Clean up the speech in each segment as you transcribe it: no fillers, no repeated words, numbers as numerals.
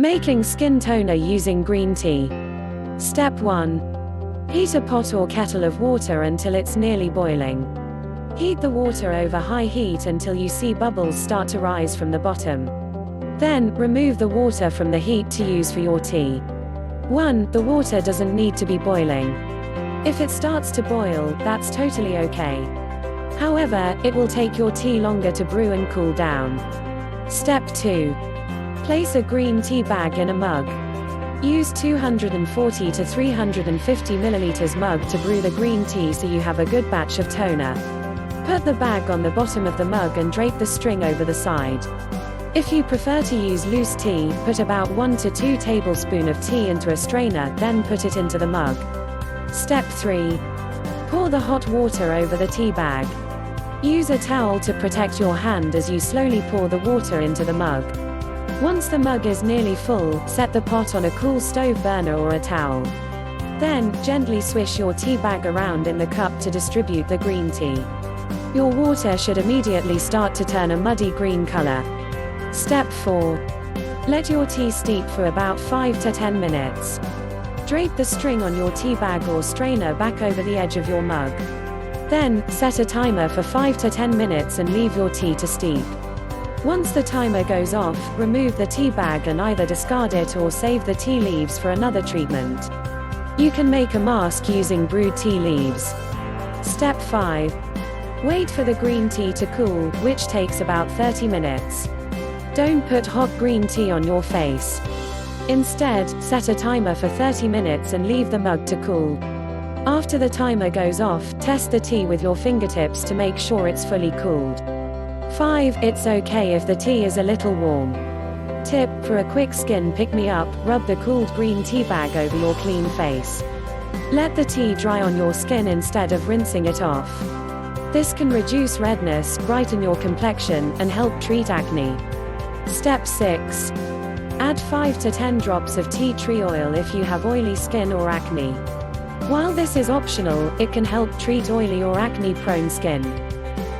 Making skin toner using green tea. Step 1. Heat a pot or kettle of water until it's nearly boiling. Heat the water over high heat until you see bubbles start to rise from the bottom. Then, remove the water from the heat to use for your tea. 1. The water doesn't need to be boiling. If it starts to boil, that's totally okay. However, it will take your tea longer to brew and cool down. Step 2. Place a green tea bag in a mug. Use 240 to 350 milliliters mug to brew the green tea so you have a good batch of toner. Put the bag on the bottom of the mug and drape the string over the side. If you prefer to use loose tea, put about 1 to 2 tablespoons of tea into a strainer, then put it into the mug. Step 3. Pour the hot water over the tea bag. Use a towel to protect your hand as you slowly pour the water into the mug. Once the mug is nearly full, set the pot on a cool stove burner or a towel. Then, gently swish your tea bag around in the cup to distribute the green tea. Your water should immediately start to turn a muddy green color. Step 4. Let your tea steep for about 5 to 10 minutes. Drape the string on your tea bag or strainer back over the edge of your mug. Then, set a timer for 5 to 10 minutes and leave your tea to steep. Once the timer goes off, remove the tea bag and either discard it or save the tea leaves for another treatment. You can make a mask using brewed tea leaves. Step 5. Wait for the green tea to cool, which takes about 30 minutes. Don't put hot green tea on your face. Instead, set a timer for 30 minutes and leave the mug to cool. After the timer goes off, test the tea with your fingertips to make sure it's fully cooled. 5. It's okay if the tea is a little warm. Tip: for a quick skin pick-me-up, rub the cooled green tea bag over your clean face. Let the tea dry on your skin instead of rinsing it off. This can reduce redness, brighten your complexion, and help treat acne. Step 6. Add 5 to 10 drops of tea tree oil if you have oily skin or acne. While this is optional, it can help treat oily or acne-prone skin.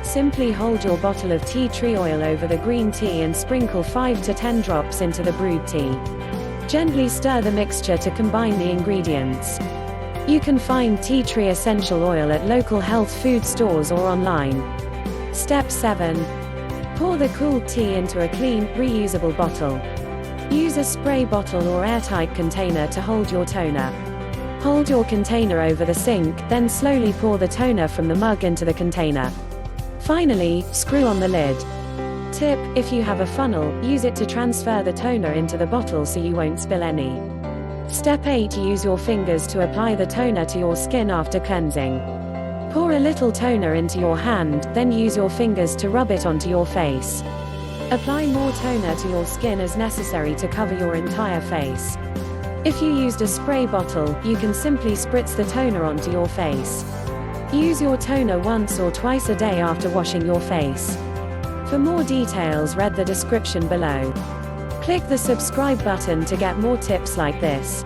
Simply hold your bottle of tea tree oil over the green tea and sprinkle 5 to 10 drops into the brewed tea. Gently stir the mixture to combine the ingredients. You can find tea tree essential oil at local health food stores or online. Step 7. Pour the cooled tea into a clean, reusable bottle. Use a spray bottle or airtight container to hold your toner. Hold your container over the sink, then slowly pour the toner from the mug into the container. Finally, screw on the lid. Tip: if you have a funnel, use it to transfer the toner into the bottle so you won't spill any. Step 8. Use your fingers to apply the toner to your skin after cleansing. Pour a little toner into your hand, then use your fingers to rub it onto your face. Apply more toner to your skin as necessary to cover your entire face. If you used a spray bottle, you can simply spritz the toner onto your face. Use your toner once or twice a day after washing your face. For more details, read the description below. Click the subscribe button to get more tips like this.